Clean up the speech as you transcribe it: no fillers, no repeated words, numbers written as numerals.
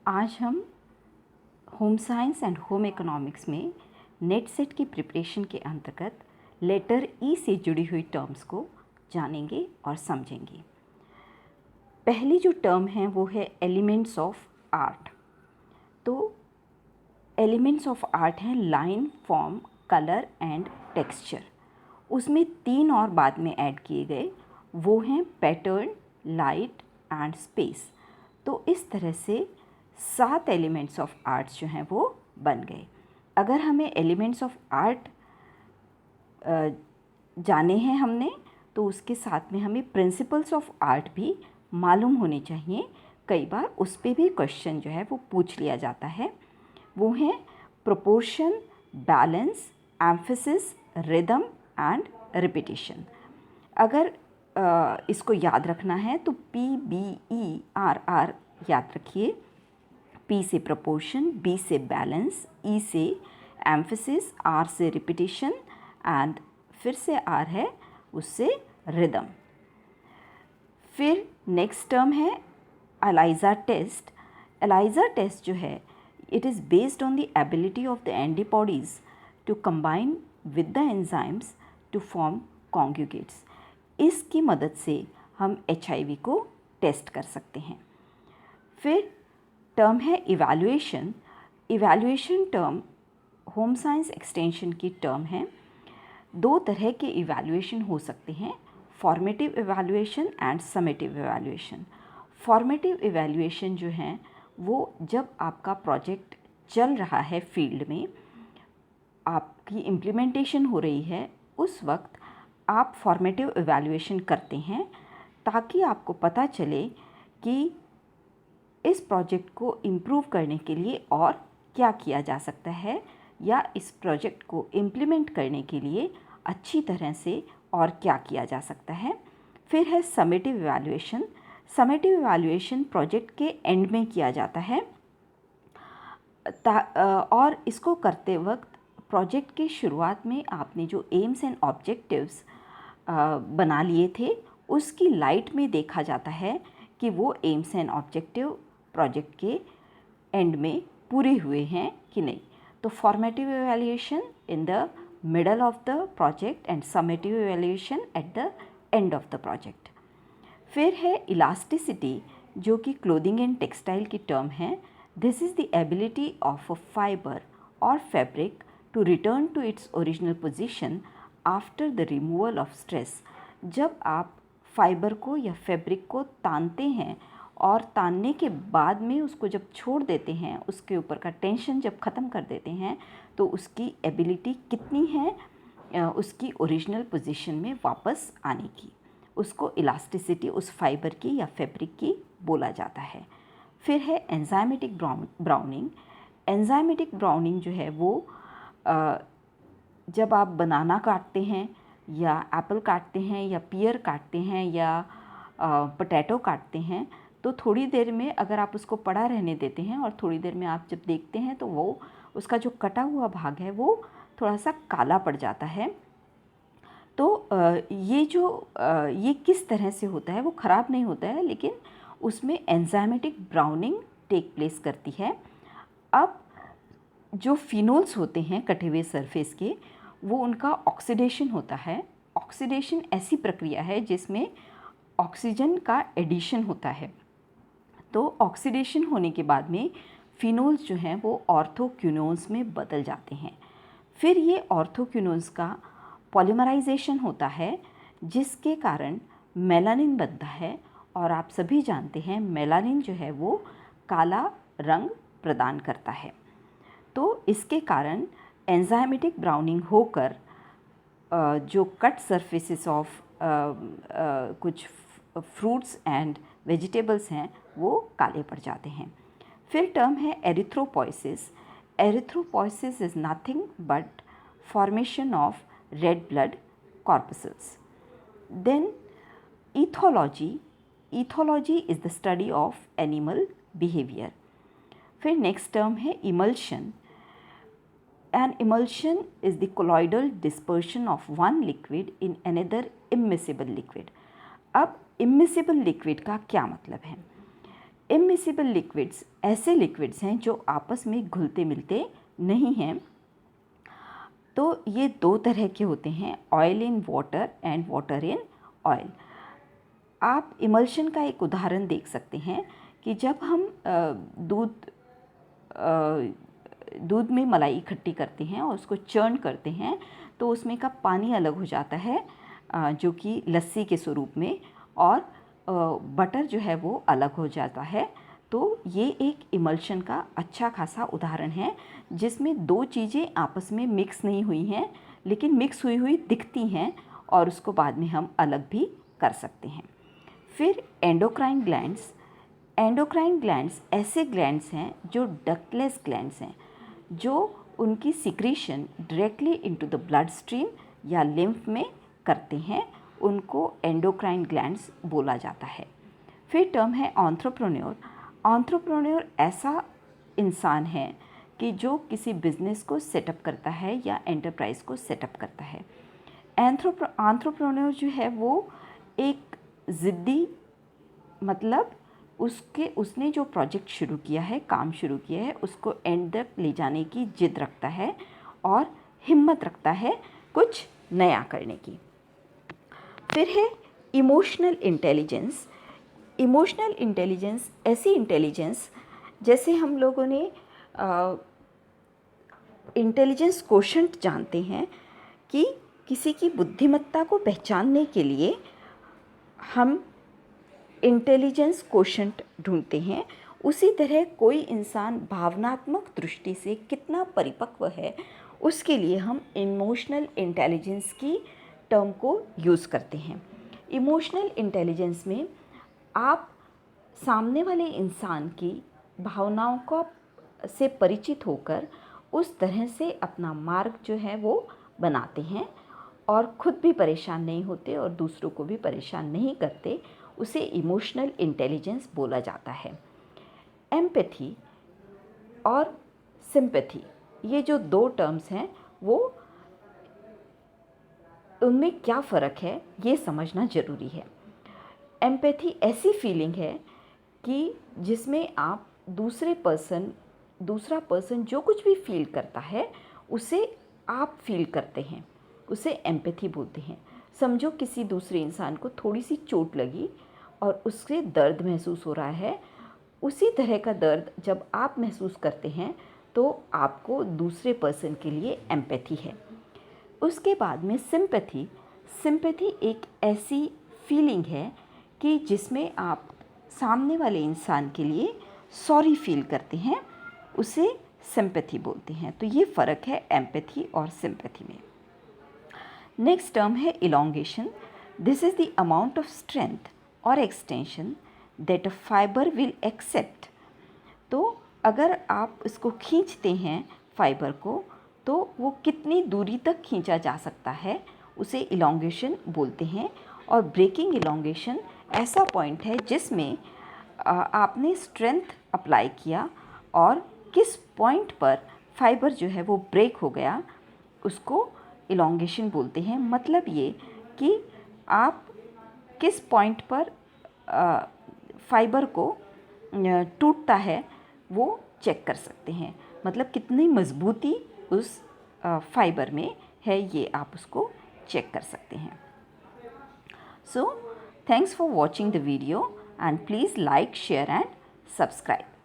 आज हम home science and home economics में नेट सेट की प्रिपरेशन के अंतर्गत लेटर ई से जुड़ी हुई टर्म्स को जानेंगे और समझेंगे। पहली जो टर्म है वो है एलिमेंट्स ऑफ आर्ट। तो एलिमेंट्स ऑफ आर्ट हैं line, form, colour and texture. उसमें 3 और बाद में ऐड किए गए, वो हैं पैटर्न, लाइट एंड स्पेस। तो इस तरह से 7 एलिमेंट्स ऑफ आर्ट्स जो हैं वो बन गए। अगर हमें एलिमेंट्स ऑफ आर्ट जाने हैं हमने, तो उसके साथ में हमें प्रिंसिपल्स ऑफ आर्ट भी मालूम होने चाहिए। कई बार उस पर भी क्वेश्चन जो है वो पूछ लिया जाता है। वो हैं proportion, balance, emphasis, rhythm and repetition. अगर इसको याद रखना है तो PBERR याद रखिए। P से प्रोपोर्शन, B से बैलेंस, E से एम्फेसिस, R से रिपीटिशन एंड फिर से R है उससे रिदम। फिर नेक्स्ट टर्म है एलाइजा टेस्ट। एलाइजा टेस्ट जो है it is based on the ability of the antibodies to combine with the enzymes to form conjugates. इसकी मदद से हम HIV को टेस्ट कर सकते हैं। फिर टर्म है evaluation. Evaluation term home science extension की टर्म है। 2 तरह के इवैल्यूएशन हो सकते हैं, formative evaluation and summative evaluation. Formative evaluation जो हैं वो जब आपका प्रोजेक्ट चल रहा है, फील्ड में आपकी इम्प्लीमेंटेशन हो रही है, उस वक्त आप फॉर्मेटिव इवैल्यूएशन करते हैं ताकि आपको पता चले कि इस प्रोजेक्ट को इम्प्रूव करने के लिए और क्या किया जा सकता है, या इस प्रोजेक्ट को इम्प्लीमेंट करने के लिए अच्छी तरह से और क्या किया जा सकता है। फिर है summative evaluation. Summative evaluation project के एंड में किया जाता है और इसको करते वक्त प्रोजेक्ट के शुरुआत में आपने जो एम्स एंड ऑब्जेक्टिव्स बना लिए थे उसकी लाइट में देखा जाता है कि वो एम्स एंड ऑब्जेक्टिव प्रोजेक्ट के एंड में पूरे हुए हैं कि नहीं। तो formative evaluation in the middle of the project and summative evaluation at the end of the project. फिर है इलास्टिसिटी, जो कि क्लोथिंग एंड टेक्सटाइल की टर्म है। This is the ability of a fibre और fabric to return to its original position after the removal of stress. जब आप fibre को या फैब्रिक को तानते हैं और तानने के बाद में उसको जब छोड़ देते हैं, उसके ऊपर का टेंशन जब ख़त्म कर देते हैं, तो उसकी एबिलिटी कितनी है उसकी ओरिजिनल पोजीशन में वापस आने की, उसको इलास्टिसिटी उस फाइबर की या फैब्रिक की बोला जाता है। फिर है एंजाइमेटिक ब्राउनिंग। एंजाइमेटिक ब्राउनिंग जो है वो जब आप बनाना काटते हैं या एप्पल काटते हैं या पियर काटते हैं या पोटैटो काटते हैं, तो थोड़ी देर में अगर आप उसको पड़ा रहने देते हैं और थोड़ी देर में आप जब देखते हैं तो वो उसका जो कटा हुआ भाग है वो थोड़ा सा काला पड़ जाता है। तो ये किस तरह से होता है, वो ख़राब नहीं होता है, लेकिन उसमें एंजाइमेटिक ब्राउनिंग टेक प्लेस करती है। अब जो फिनोल्स होते हैं कटे हुए सरफेस के, वो उनका ऑक्सीडेशन होता है। ऑक्सीडेशन ऐसी प्रक्रिया है जिसमें ऑक्सीजन का एडिशन होता है। तो ऑक्सीडेशन होने के बाद में फिनोल्स जो हैं वो ऑर्थोक्विनोन्स में बदल जाते हैं। फिर ये ऑर्थोक्विनोन्स का पॉलीमराइजेशन होता है जिसके कारण मेलानिन बनता है, और आप सभी जानते हैं मेलानिन जो है वो काला रंग प्रदान करता है। तो इसके कारण एंजाइमेटिक ब्राउनिंग होकर जो कट सरफेसेस ऑफ कुछ फ्रूट्स एंड वेजिटेबल्स हैं वो काले पड़ जाते हैं। फिर टर्म है erythropoiesis. Erythropoiesis is nothing but formation of red blood corpuscles. Then ethology. Ethology is the study of animal behaviour. फिर नेक्स्ट टर्म है emulsion. An emulsion is the colloidal dispersion of one liquid in another immiscible liquid. अब immiscible liquid का क्या मतलब है? Immiscible liquids ऐसे liquids हैं जो आपस में घुलते मिलते नहीं हैं। तो ये दो तरह के होते हैं, oil in water and water in oil. आप इमल्शन का एक उदाहरण देख सकते हैं कि जब हम दूध में मलाई इकट्ठी करते हैं और उसको चर्न करते हैं तो उसमें का पानी अलग हो जाता है जो कि लस्सी के स्वरूप में, और बटर जो है वो अलग हो जाता है। तो ये एक इमल्शन का अच्छा खासा उदाहरण है जिसमें दो चीज़ें आपस में मिक्स नहीं हुई हैं लेकिन मिक्स हुई हुई दिखती हैं और उसको बाद में हम अलग भी कर सकते हैं। फिर एंडोक्राइन ग्लैंड्स। एंडोक्राइन ग्लैंड्स ऐसे ग्लैंड्स हैं जो डक्टलेस ग्लैंड्स हैं, जो उनकी secretion directly into the blood stream या लिम्फ में करते हैं, उनको एंडोक्राइन ग्लैंड्स बोला जाता है। फिर टर्म है एंटरप्रेन्योर। एंटरप्रेन्योर ऐसा इंसान है कि जो किसी बिजनेस को सेटअप करता है या एंटरप्राइज को सेटअप करता है। एंटरप्रेन्योर जो है वो एक ज़िद्दी, मतलब उसने जो प्रोजेक्ट शुरू किया है, काम शुरू किया है, उसको एंड तक ले जाने की जिद रखता है और हिम्मत रखता है कुछ नया करने की। फिर है इमोशनल इंटेलिजेंस। इमोशनल इंटेलिजेंस ऐसी इंटेलिजेंस, जैसे हम लोगों ने इंटेलिजेंस कोशेंट जानते हैं कि किसी की बुद्धिमत्ता को पहचानने के लिए हम इंटेलिजेंस कोशेंट ढूंढते हैं, उसी तरह कोई इंसान भावनात्मक दृष्टि से कितना परिपक्व है उसके लिए हम इमोशनल इंटेलिजेंस की टर्म को यूज़ करते हैं। इमोशनल इंटेलिजेंस में आप सामने वाले इंसान की भावनाओं को से परिचित होकर उस तरह से अपना मार्ग जो है वो बनाते हैं और ख़ुद भी परेशान नहीं होते और दूसरों को भी परेशान नहीं करते। उसे इमोशनल इंटेलिजेंस बोला जाता है। एम्पैथी और सिंपैथी, ये जो दो टर्म्स हैं वो उनमें क्या फ़र्क है ये समझना ज़रूरी है। एम्पैथी ऐसी फीलिंग है कि जिसमें आप दूसरा पर्सन जो कुछ भी फील करता है उसे आप फील करते हैं, उसे एम्पैथी बोलते हैं। समझो किसी दूसरे इंसान को थोड़ी सी चोट लगी और उससे दर्द महसूस हो रहा है, उसी तरह का दर्द जब आप महसूस करते हैं तो आपको दूसरे पर्सन के लिए एम्पैथी है। उसके बाद में सिंपैथी। सिंपैथी एक ऐसी फीलिंग है कि जिसमें आप सामने वाले इंसान के लिए सॉरी फील करते हैं, उसे सिंपैथी बोलते हैं। तो ये फ़र्क है एम्पैथी और सिंपैथी में। नेक्स्ट टर्म है elongation. This is the amount of strength और extension that a fibre will accept. तो अगर आप इसको खींचते हैं फाइबर को तो वो कितनी दूरी तक खींचा जा सकता है, उसे इलॉन्गेशन बोलते हैं। और ब्रेकिंग इलॉन्गेशन ऐसा पॉइंट है जिसमें आपने स्ट्रेंथ अप्लाई किया और किस पॉइंट पर फाइबर जो है वो ब्रेक हो गया, उसको इलॉन्गेशन बोलते हैं। मतलब ये कि आप किस पॉइंट पर फाइबर को टूटता है वो चेक कर सकते हैं, मतलब कितनी मज़बूती उस फाइबर में है ये आप उसको चेक कर सकते हैं। So, thanks for watching the video and please like, share and subscribe.